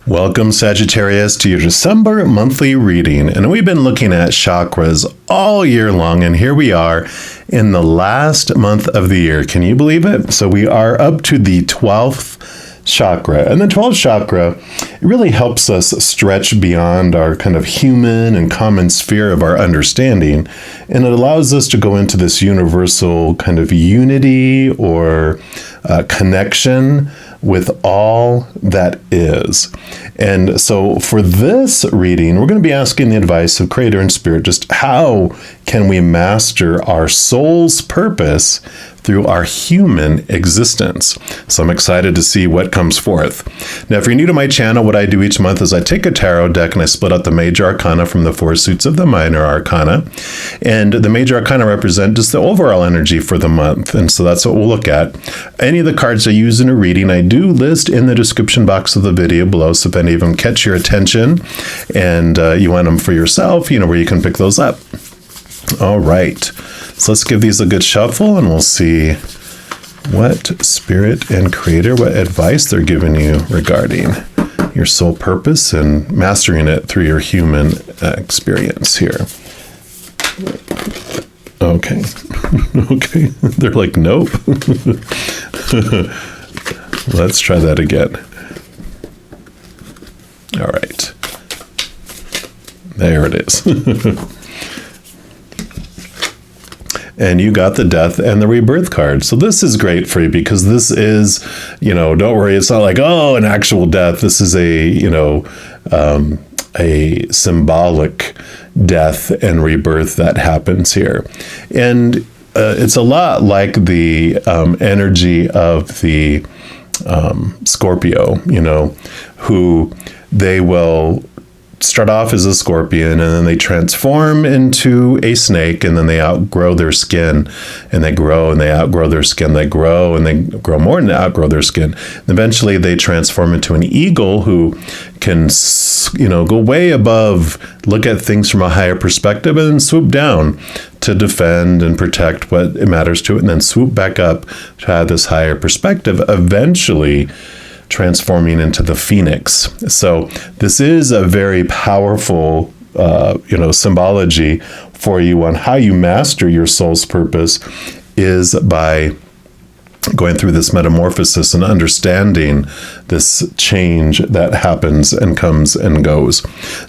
Welcome, Sagittarius, to your December monthly reading. And we've been looking at chakras all year long, and here we are in the last month of the year. Can you believe it? So we are up to the 12th chakra. And the 12th chakra, it really helps us stretch beyond our kind of human and common sphere of our understanding. And it allows us to go into this universal kind of unity or connection with all that is. And so for this reading, we're going to be asking the advice of Creator and Spirit, just how can we master our soul's purpose through our human existence? So I'm excited to see what comes forth. Now, if you're new to my channel, what I do each month is I take a tarot deck and I split out the major arcana from the four suits of the minor arcana. And the major arcana represent just the overall energy for the month. And so that's what we'll look at. Any of the cards I use in a reading, I do list in the description box of the video below. So if any of them catch your attention and you want them for yourself, you know where you can pick those up. All right. So let's give these a good shuffle and we'll see what Spirit and Creator, what advice they're giving you regarding your soul purpose and mastering it through your human experience here. Okay. Okay. They're like, nope. Let's try that again. All right. There it is. And you got the Death and the Rebirth card. So this is great for you because this is, don't worry, it's not like, oh, an actual death. This is a symbolic death and rebirth that happens here. And it's a lot like the energy of the Scorpio, who they will start off as a scorpion and then they transform into a snake and then they outgrow their skin and they grow and they outgrow their skin. They grow and they grow more and they outgrow their skin. And eventually they transform into an eagle who can, go way above, look at things from a higher perspective and then swoop down to defend and protect what matters to it and then swoop back up to have this higher perspective, eventually transforming into the phoenix. So this is a very powerful, symbology for you on how you master your soul's purpose is by going through this metamorphosis and understanding this change that happens and comes and goes.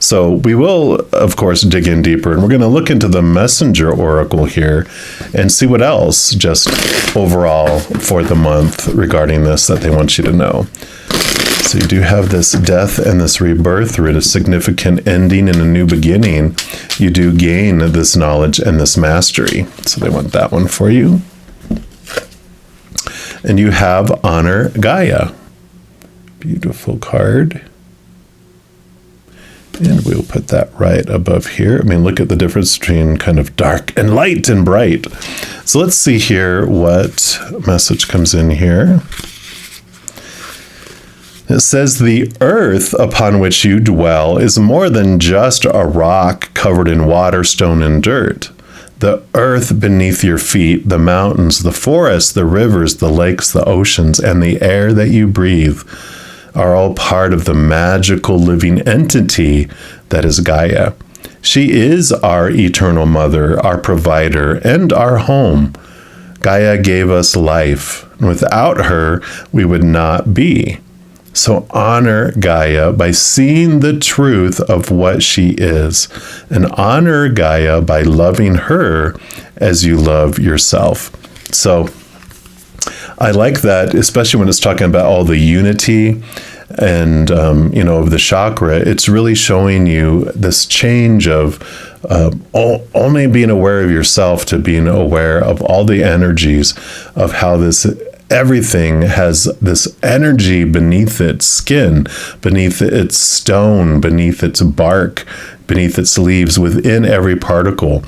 So we will, of course, dig in deeper, and we're going to look into the messenger oracle here and see what else just overall for the month regarding this that they want you to know. So you do have this death and this rebirth through a significant ending and a new beginning. You do gain this knowledge and this mastery. So they want that one for you. And you have Honor Gaia. Beautiful card. And we'll put that right above here. I mean, look at the difference between kind of dark and light and bright. So let's see here what message comes in here. It says, the earth upon which you dwell is more than just a rock covered in water, stone, and dirt. The earth beneath your feet, the mountains, the forests, the rivers, the lakes, the oceans, and the air that you breathe are all part of the magical living entity that is Gaia. She is our eternal mother, our provider, and our home. Gaia gave us life. Without her, we would not be. So honor Gaia by seeing the truth of what she is, and honor Gaia by loving her as you love yourself. So I like that, especially when it's talking about all the unity and, of the chakra. It's really showing you this change of only being aware of yourself to being aware of all the energies of how everything has this energy beneath its skin, beneath its stone, beneath its bark, beneath its leaves, within every particle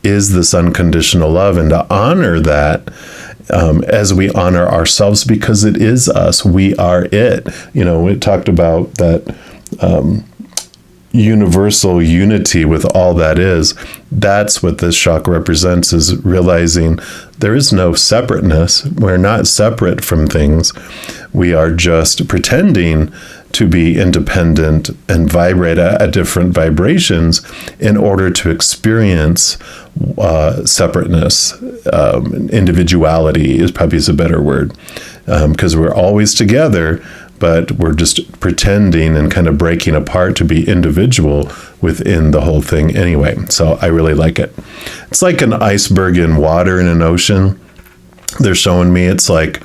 is this unconditional love. And to honor that as we honor ourselves, because it is us, we are it. We talked about that, universal unity with all that is. That's what this chakra represents, is realizing there is no separateness. We're not separate from things. We are just pretending to be independent and vibrate at different vibrations in order to experience separateness. Individuality is probably a better word, because we're always together, but we're just pretending and kind of breaking apart to be individual within the whole thing anyway. So I really like it. It's like an iceberg in water in an ocean. They're showing me it's like,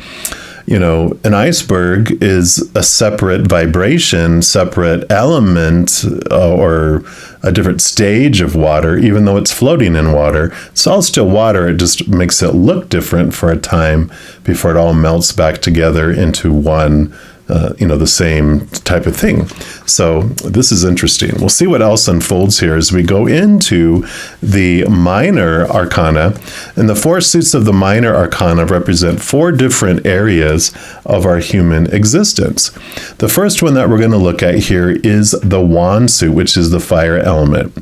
an iceberg is a separate vibration, separate element, or a different stage of water, even though it's floating in water. It's all still water. It just makes it look different for a time before it all melts back together into one, the same type of thing. So this is interesting. We'll see what else unfolds here as we go into the minor arcana. And the four suits of the minor arcana represent four different areas of our human existence. The first one that we're going to look at here is the wand suit, which is the fire element.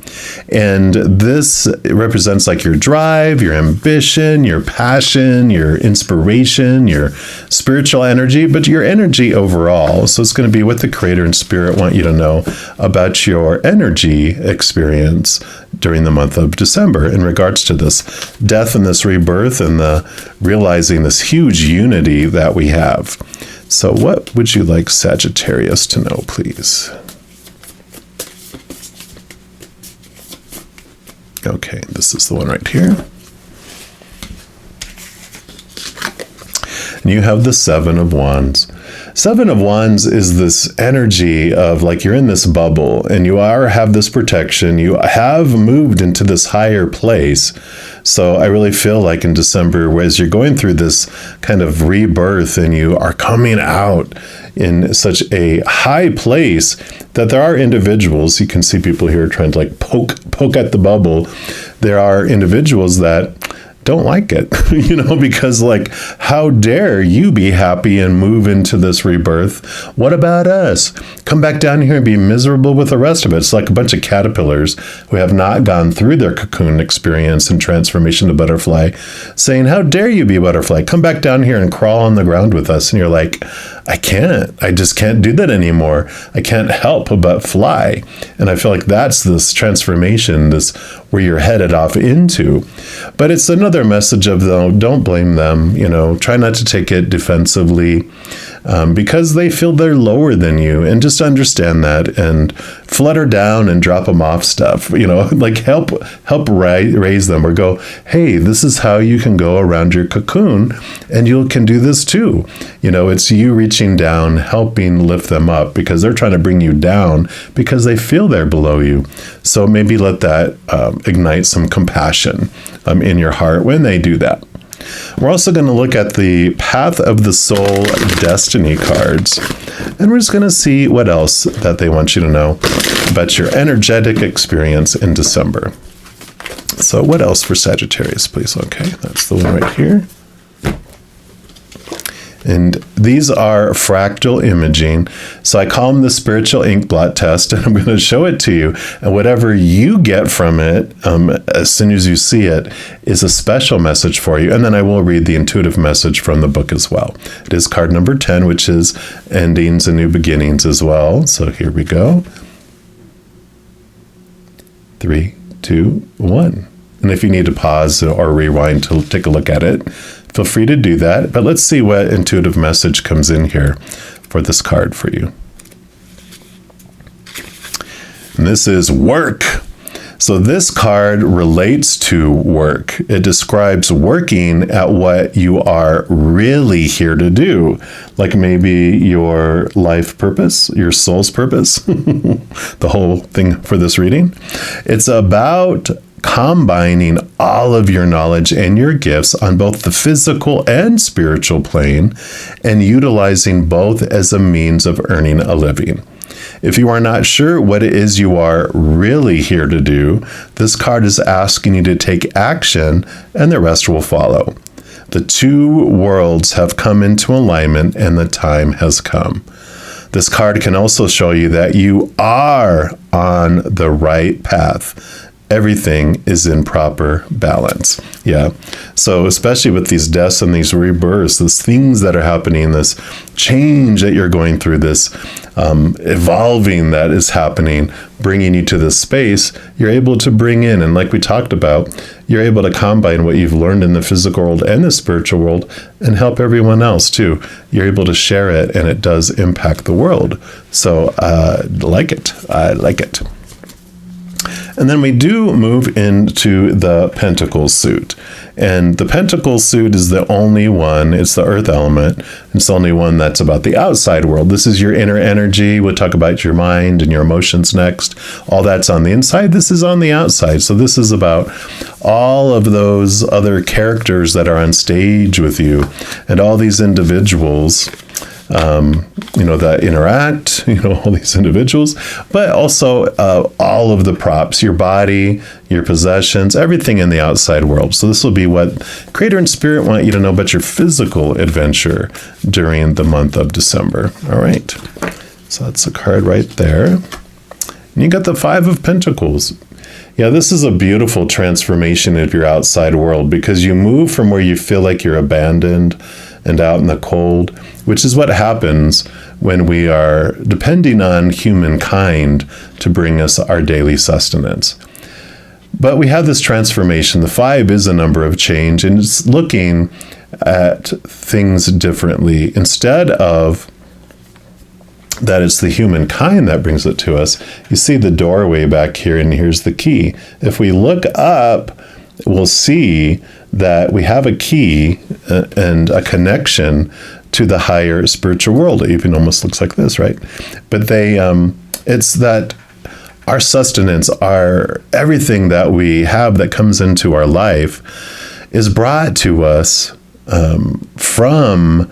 And this represents like your drive, your ambition, your passion, your inspiration, your spiritual energy, but your energy overall. So it's going to be what the Creator and Spirit want you to know about your energy experience during the month of December in regards to this death and this rebirth and the realizing this huge unity that we have. So what would you like Sagittarius to know, please? Okay, this is the one right here. And you have the Seven of Wands. Seven of Wands is this energy of like you're in this bubble and you have this protection. You have moved into this higher place. So I really feel like in December, whereas you're going through this kind of rebirth and you are coming out in such a high place that there are individuals, you can see people here trying to like poke at the bubble. There are individuals that don't like it, because like, how dare you be happy and move into this rebirth? What about us? Come back down here and be miserable with the rest of it. It's like a bunch of caterpillars who have not gone through their cocoon experience and transformation to butterfly saying, how dare you be a butterfly? Come back down here and crawl on the ground with us. And you're like, I just can't do that anymore. I can't help but fly. And I feel like that's this transformation, this where you're headed off into. But it's another message of, though, don't blame them, try not to take it defensively, because they feel they're lower than you, and just understand that and flutter down and drop them off stuff, like help raise them, or go, hey, this is how you can go around your cocoon and you can do this too. It's you reaching down, helping lift them up, because they're trying to bring you down because they feel they're below you. So maybe let that ignite some compassion in your heart when they do that. We're also going to look at the Path of the Soul Destiny cards, and we're just going to see what else that they want you to know about your energetic experience in December. So what else for Sagittarius, please? Okay, that's the one right here. And these are fractal imaging. So I call them the spiritual ink blot test, and I'm going to show it to you. And whatever you get from it, as soon as you see it, is a special message for you. And then I will read the intuitive message from the book as well. It is card number 10, which is endings and new beginnings as well. So here we go. 3, 2, 1. And if you need to pause or rewind to take a look at it, feel free to do that. But let's see what intuitive message comes in here for this card for you. And this is work. So this card relates to work. It describes working at what you are really here to do. Like maybe your life purpose, your soul's purpose, the whole thing for this reading. It's about combining all of your knowledge and your gifts on both the physical and spiritual plane, and utilizing both as a means of earning a living. If you are not sure what it is you are really here to do, this card is asking you to take action, and the rest will follow. The two worlds have come into alignment, and the time has come. This card can also show you that you are on the right path. Everything is in proper balance. Yeah. So especially with these deaths and these rebirths, these things that are happening, this change that you're going through, this evolving that is happening, bringing you to this space, you're able to bring in, and like we talked about, you're able to combine what you've learned in the physical world and the spiritual world and help everyone else too. You're able to share it, and it does impact the world. So I like it. And then we do move into the Pentacles suit. And the Pentacles suit is the only one, it's the earth element. It's the only one that's about the outside world. This is your inner energy. We'll talk about your mind and your emotions next. All that's on the inside. This is on the outside. So this is about all of those other characters that are on stage with you and all these individuals that interact, all these individuals, but also all of the props, your body, your possessions, everything in the outside world. So this will be what Creator and Spirit want you to know about your physical adventure during the month of December. All right. So that's a card right there. And you got the Five of Pentacles. Yeah, this is a beautiful transformation of your outside world because you move from where you feel like you're abandoned and out in the cold, which is what happens when we are depending on humankind to bring us our daily sustenance. But we have this transformation. The 5 is a number of change, and it's looking at things differently. Instead of that it's the humankind that brings it to us, you see the doorway back here, and here's the key. If we look up, we'll see that we have a key and a connection to the higher spiritual world. It even almost looks like this, right? But it's that our sustenance, our everything that we have that comes into our life is brought to us from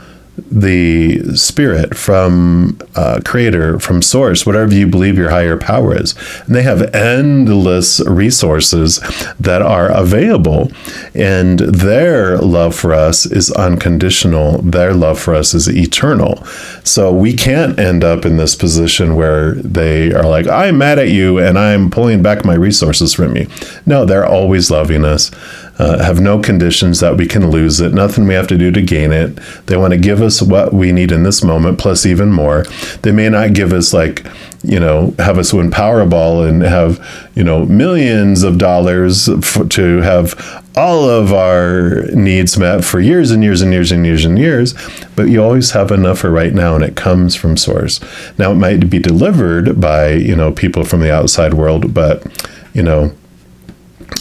the Spirit, from Creator, from Source, whatever you believe your higher power is. And they have endless resources that are available, and their love for us is unconditional. Their love for us is eternal. So we can't end up in this position where they are like, I'm mad at you and I'm pulling back my resources from you. No, they're always loving us. Have no conditions that we can lose it, nothing we have to do to gain it. They want to give us what we need in this moment, plus even more. They may not give us have us win Powerball and have, millions of dollars to have all of our needs met for years and years and years and years and years, but you always have enough for right now, and it comes from Source. Now, it might be delivered by, people from the outside world, but,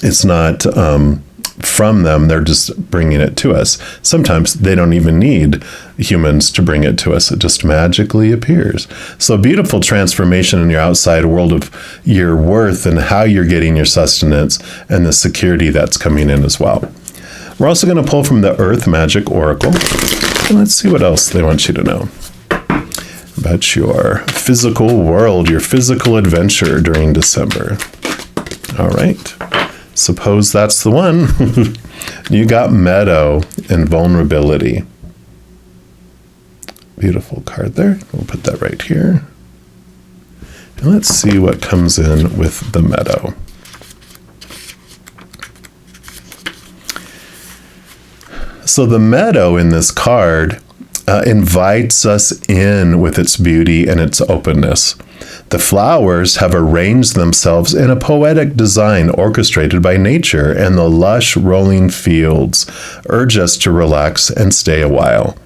it's not from them. They're just bringing it to us. Sometimes they don't even need humans to bring it to us. It just magically appears. So beautiful transformation in your outside world of your worth and how you're getting your sustenance and the security that's coming in as well. We're also going to pull from the Earth Magic Oracle. And let's see what else they want you to know about your physical world, your physical adventure during December. All right. Suppose that's the one. You got Meadow and Vulnerability. Beautiful card there. We'll put that right here. And let's see what comes in with the Meadow. So the Meadow in this card invites us in with its beauty and its openness. The flowers have arranged themselves in a poetic design orchestrated by nature, and the lush rolling fields urge us to relax and stay a while.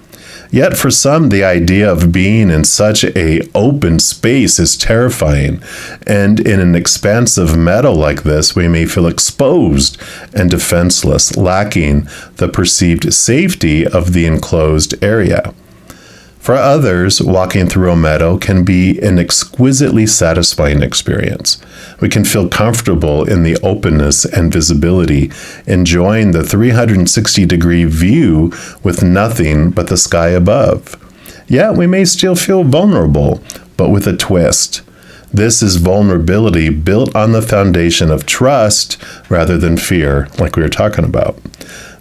Yet for some, the idea of being in such an open space is terrifying, and in an expansive meadow like this, we may feel exposed and defenseless, lacking the perceived safety of the enclosed area. For others, walking through a meadow can be an exquisitely satisfying experience. We can feel comfortable in the openness and visibility, enjoying the 360-degree view with nothing but the sky above. Yet we may still feel vulnerable, but with a twist. This is vulnerability built on the foundation of trust rather than fear, like we were talking about.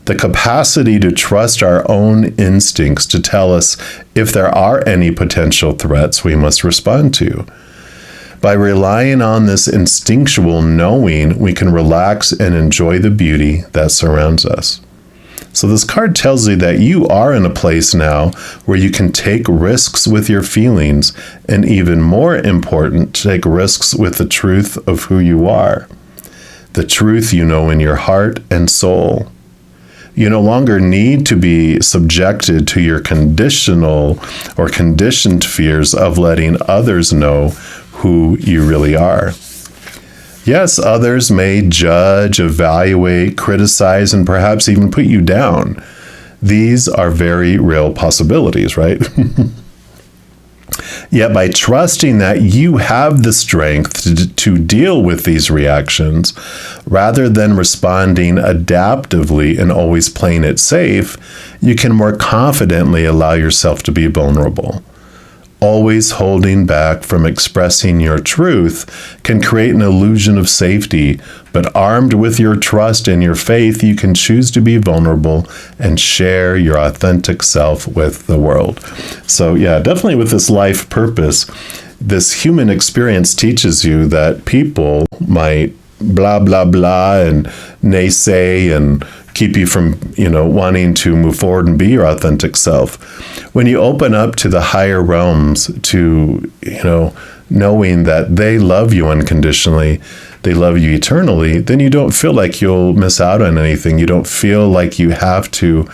the capacity to trust our own instincts to tell us if there are any potential threats we must respond to. By relying on this instinctual knowing, we can relax and enjoy the beauty that surrounds us. So this card tells you that you are in a place now where you can take risks with your feelings, and even more important, take risks with the truth of who you are, the truth you know in your heart and soul. You no longer need to be subjected to your conditional or conditioned fears of letting others know who you really are. Yes, others may judge, evaluate, criticize, and perhaps even put you down. These are very real possibilities, right? Yet by trusting that you have the strength to deal with these reactions, rather than responding adaptively and always playing it safe, you can more confidently allow yourself to be vulnerable. Always holding back from expressing your truth can create an illusion of safety, but armed with your trust and your faith, you can choose to be vulnerable and share your authentic self with the world. So yeah, definitely with this life purpose, this human experience teaches you that people might blah, blah, blah, and naysay and keep you from, wanting to move forward and be your authentic self. When you open up to the higher realms, to, knowing that they love you unconditionally, they love you eternally, then you don't feel like you'll miss out on anything. You don't feel like you have to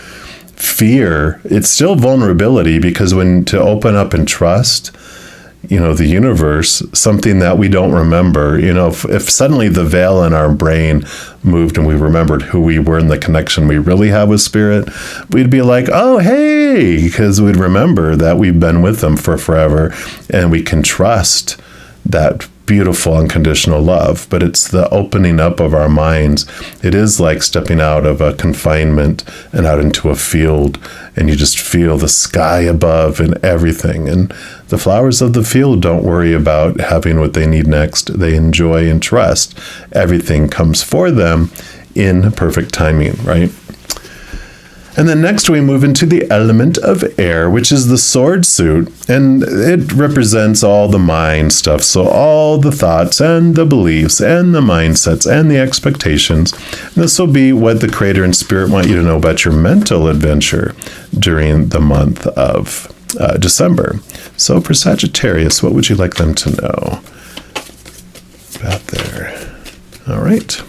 fear. It's still vulnerability, because when to open up and trust, the universe, something that we don't remember, if suddenly the veil in our brain moved and we remembered who we were and the connection we really have with spirit, we'd be like, oh, hey, because we'd remember that we've been with them for forever, and we can trust that beautiful unconditional love. But it's the opening up of our minds. It is like stepping out of a confinement and out into a field, and you just feel the sky above and everything. And the flowers of the field don't worry about having what they need next. They enjoy and trust everything comes for them in perfect timing, right? And then next we move into the element of air, which is the sword suit, and it represents all the mind stuff. So all the thoughts and the beliefs and the mindsets and the expectations. And this will be what the Creator and Spirit want you to know about your mental adventure during the month of December. So for Sagittarius, what would you like them to know about there? All right.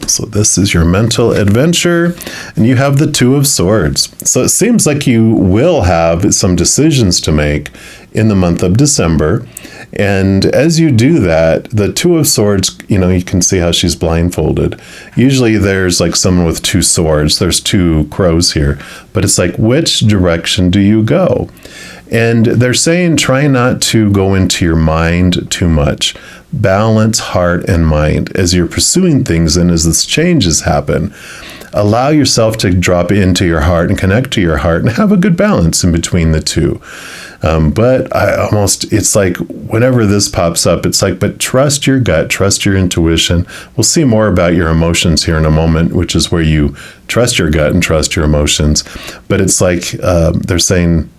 So this is your mental adventure, and you have the Two of Swords. So it seems like you will have some decisions to make in the month of December. And as you do that, the Two of Swords, you can see how she's blindfolded. Usually there's like someone with two swords. There's two crows here, but it's like, which direction do you go? And they're saying, try not to go into your mind too much. Balance heart and mind as you're pursuing things, and as this changes happen, allow yourself to drop into your heart and connect to your heart and have a good balance in between the two. But it's like whenever this pops up, it's like, but trust your gut, trust your intuition. We'll see more about your emotions here in a moment, which is where you trust your gut and trust your emotions. But it's like they're saying,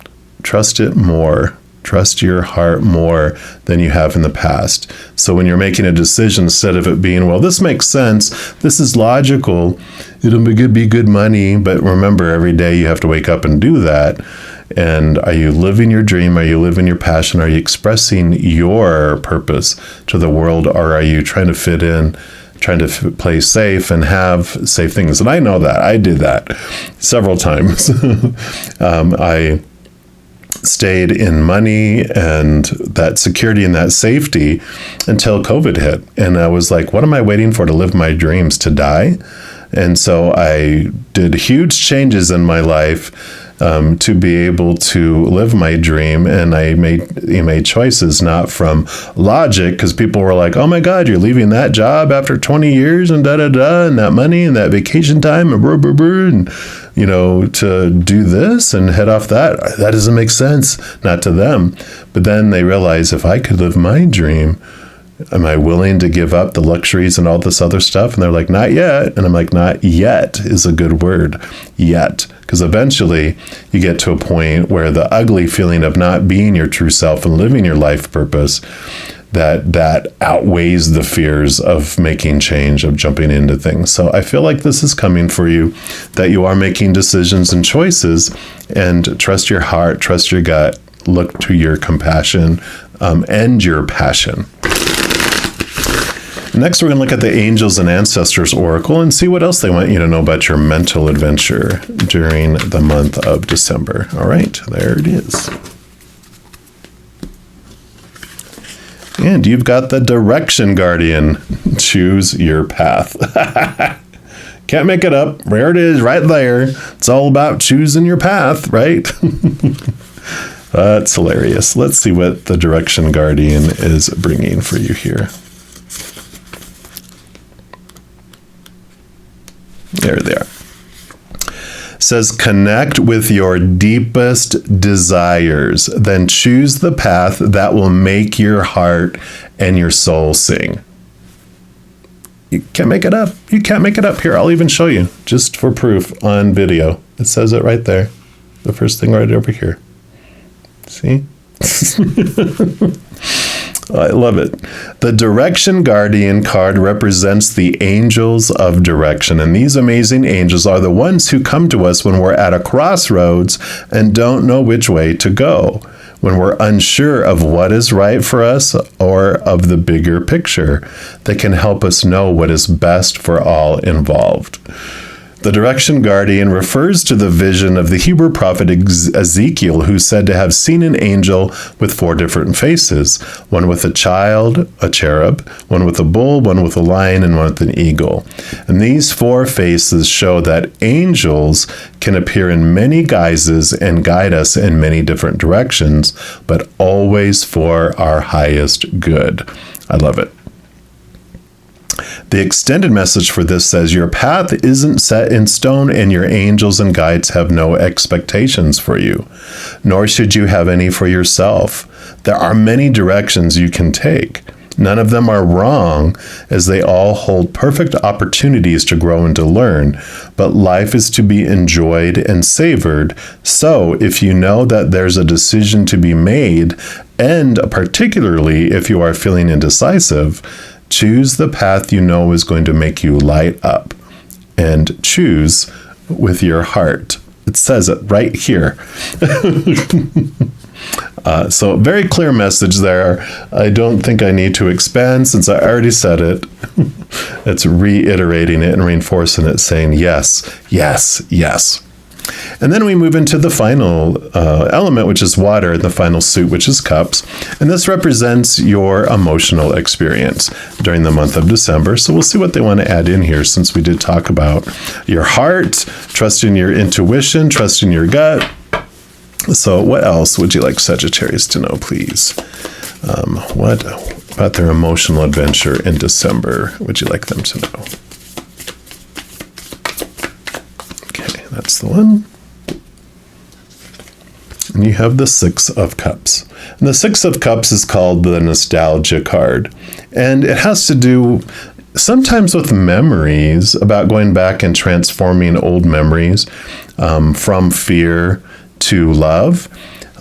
trust it more. Trust your heart more than you have in the past. So when you're making a decision, instead of it being, well, this makes sense, this is logical, it'll be good money, but remember, every day you have to wake up and do that. And are you living your dream? Are you living your passion? Are you expressing your purpose to the world? Or are you trying to fit in, trying to play safe and have safe things? And I know that. I did that several times. I stayed in money and that security and that safety until COVID hit. And I was like, what am I waiting for to live my dreams? To die? And so I did huge changes in my life to be able to live my dream. And I made choices not from logic, because people were like, oh my God, you're leaving that job after 20 years and da-da-da, and that money and that vacation time and brr, brr, brr, and to do this and head off that doesn't make sense, not to them. But then they realize, if I could live my dream, Am I willing to give up the luxuries and all this other stuff? And they're like, not yet. And I'm like, not yet is a good word. Yet. Because eventually you get to a point where the ugly feeling of not being your true self and living your life purpose, that outweighs the fears of making change, of jumping into things. So I feel like this is coming for you, that you are making decisions and choices, and trust your heart, trust your gut, look to your compassion and your passion. Next, we're going to look at the Angels and Ancestors Oracle and see what else they want you to know about your mental adventure during the month of December. All right, there it is. And you've got the Direction Guardian. Choose your path. Can't make it up. There it is, right there. It's all about choosing your path, right? That's hilarious. Let's see what the Direction Guardian is bringing for you here. There they are. Says, connect with your deepest desires, then choose the path that will make your heart and your soul sing. You can't make it up. You can't make it up. Here, I'll even show you, just for proof, on video. It says it right there. The first thing right over here. See? I love it. The Direction Guardian card represents the angels of direction. And these amazing angels are the ones who come to us when we're at a crossroads and don't know which way to go, when we're unsure of what is right for us or of the bigger picture. They can help us know what is best for all involved. The Direction Guardian refers to the vision of the Hebrew prophet Ezekiel, who's said to have seen an angel with 4 different faces, one with a child, a cherub, one with a bull, one with a lion, and one with an eagle. And these 4 faces show that angels can appear in many guises and guide us in many different directions, but always for our highest good. I love it. The extended message for this says, your path isn't set in stone and your angels and guides have no expectations for you, nor should you have any for yourself. There are many directions you can take. None of them are wrong, as they all hold perfect opportunities to grow and to learn, but life is to be enjoyed and savored. So if you know that there's a decision to be made, and particularly if you are feeling indecisive, choose the path you know is going to make you light up, and choose with your heart. It says it right here. So very clear message there. I don't think I need to expand since I already said it. It's reiterating it and reinforcing it, saying yes, yes, yes. And then we move into the final element, which is water, and the final suit, which is cups. And this represents your emotional experience during the month of December. So we'll see what they want to add in here, since we did talk about your heart, trusting your intuition, trusting your gut. So what else would you like Sagittarius to know, please? What about their emotional adventure in December would you like them to know? That's the one. And you have the 6 of Cups. And the 6 of Cups is called the Nostalgia card. And it has to do sometimes with memories, about going back and transforming old memories from fear to love.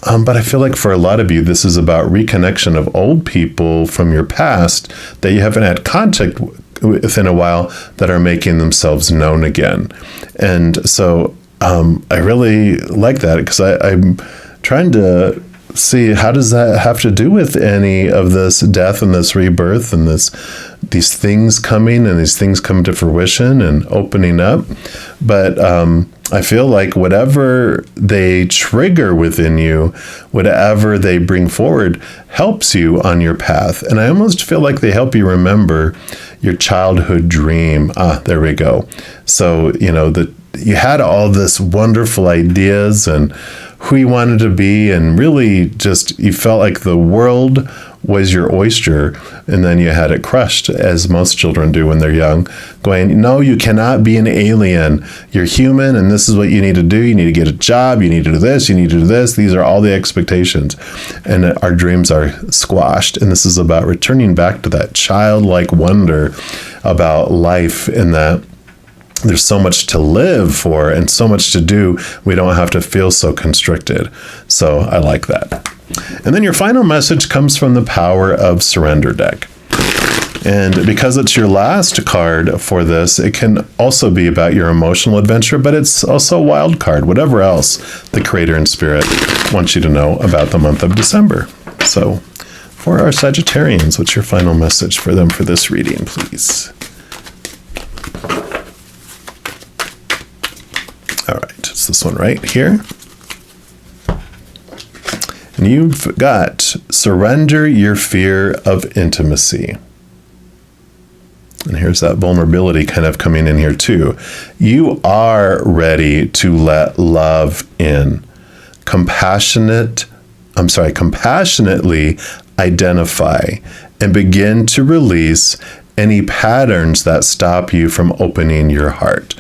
But I feel like for a lot of you, this is about reconnection of old people from your past that you haven't had contact within a while, that are making themselves known again. And so I really like that, because I'm trying to see, how does that have to do with any of this death and this rebirth and these things coming and these things come to fruition and opening up. But I feel like whatever they trigger within you, whatever they bring forward, helps you on your path. And I almost feel like they help you remember your childhood dream. There we go. So, you had all this wonderful ideas and who you wanted to be, and really just, you felt like the world was your oyster, and then you had it crushed, as most children do when they're young, going, no, you cannot be an alien. You're human, and this is what you need to do. You need to get a job. You need to do this. You need to do this. These are all the expectations. And our dreams are squashed. And this is about returning back to that childlike wonder about life, in that there's so much to live for and so much to do. We don't have to feel so constricted. So I like that. And then your final message comes from the Power of Surrender deck. And because it's your last card for this, it can also be about your emotional adventure, but it's also a wild card, whatever else the Creator and Spirit wants you to know about the month of December. So for our Sagittarians, what's your final message for them for this reading, please? All right, it's this one right here. And you've got surrender your fear of intimacy. And here's that vulnerability kind of coming in here too. You are ready to let love in. Compassionately identify and begin to release any patterns that stop you from opening your heart.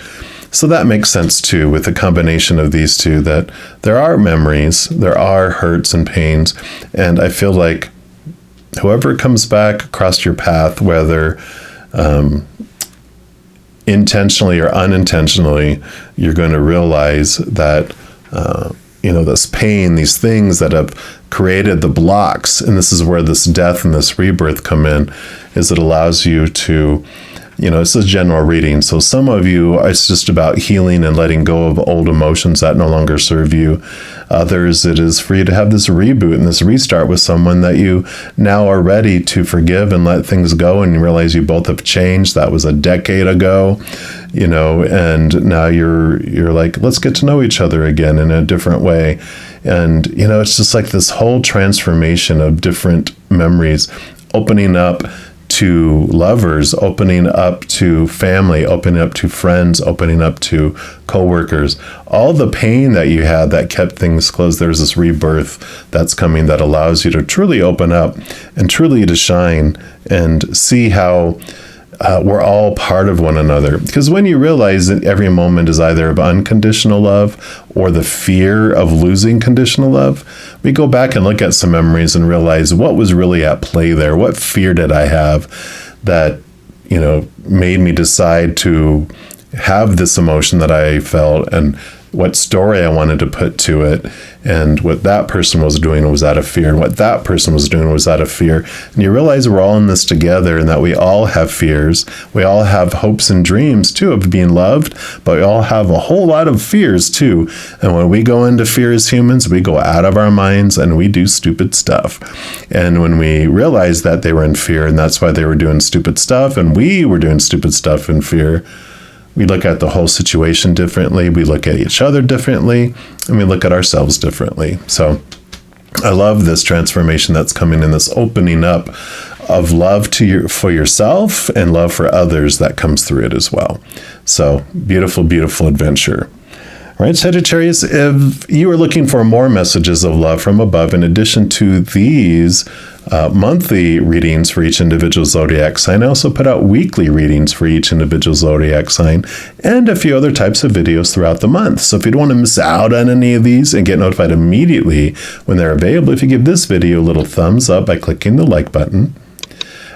So that makes sense too, with the combination of these two, that there are memories, there are hurts and pains, and I feel like whoever comes back across your path, whether intentionally or unintentionally, you're going to realize that this pain, these things that have created the blocks, and this is where this death and this rebirth come in, is it allows you to, it's a general reading. So some of you, it's just about healing and letting go of old emotions that no longer serve you. Others, it is for you to have this reboot and this restart with someone that you now are ready to forgive and let things go, and you realize you both have changed. That was a decade ago, and now you're like, let's get to know each other again in a different way. And, it's just like this whole transformation of different memories, opening up to lovers, opening up to family, opening up to friends, opening up to coworkers. All the pain that you had that kept things closed, there's this rebirth that's coming that allows you to truly open up and truly to shine and see how we're all part of one another. Because when you realize that every moment is either of unconditional love or the fear of losing conditional love, we go back and look at some memories and realize what was really at play there. What fear did I have that, made me decide to have this emotion that I felt, and what story I wanted to put to it, and what that person was doing was out of fear, and what that person was doing was out of fear. And you realize we're all in this together, and that we all have fears. We all have hopes and dreams too of being loved, but we all have a whole lot of fears too. And when we go into fear as humans, we go out of our minds and we do stupid stuff. And when we realize that they were in fear, and that's why they were doing stupid stuff, and we were doing stupid stuff in fear, we look at the whole situation differently, we look at each other differently, and we look at ourselves differently. So I love this transformation that's coming in, this opening up of love for yourself and love for others that comes through it as well. So beautiful, beautiful adventure. All right, Sagittarius, if you are looking for more messages of love from above, in addition to these monthly readings for each individual zodiac sign, I also put out weekly readings for each individual zodiac sign and a few other types of videos throughout the month. So if you don't want to miss out on any of these and get notified immediately when they're available, if you give this video a little thumbs up by clicking the like button,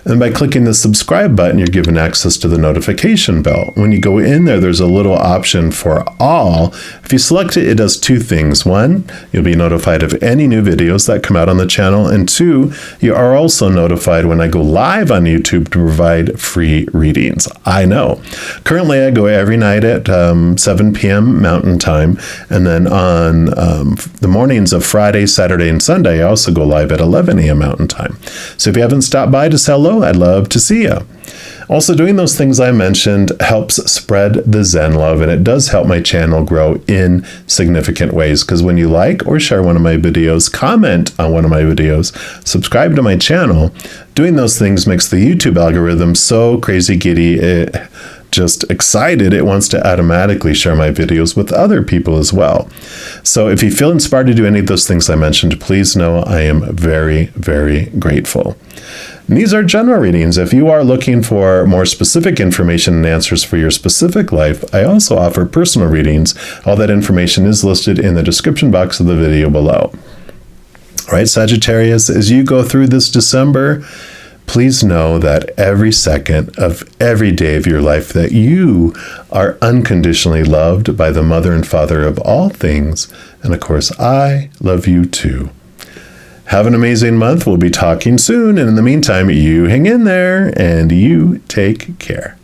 and by clicking the subscribe button, you're given access to the notification bell. When you go in there, there's a little option for all. If you select it, it does two things. One, you'll be notified of any new videos that come out on the channel. And two, you are also notified when I go live on YouTube to provide free readings. I know. Currently, I go every night at 7 p.m. Mountain Time. And then on the mornings of Friday, Saturday, and Sunday, I also go live at 11 a.m. Mountain Time. So if you haven't stopped by to say hello, I'd love to see you. Also, doing those things I mentioned helps spread the Zen love, and it does help my channel grow in significant ways, because when you like or share one of my videos, comment on one of my videos, subscribe to my channel, doing those things makes the YouTube algorithm so crazy giddy. It just excited, it wants to automatically share my videos with other people as well. So if you feel inspired to do any of those things I mentioned, please know I am very, very grateful. And these are general readings. If you are looking for more specific information and answers for your specific life, I also offer personal readings. All that information is listed in the description box of the video below. All right, Sagittarius, as you go through this December, please know that every second of every day of your life that you are unconditionally loved by the Mother and Father of all things. And of course, I love you too. Have an amazing month. We'll be talking soon. And in the meantime, you hang in there and you take care.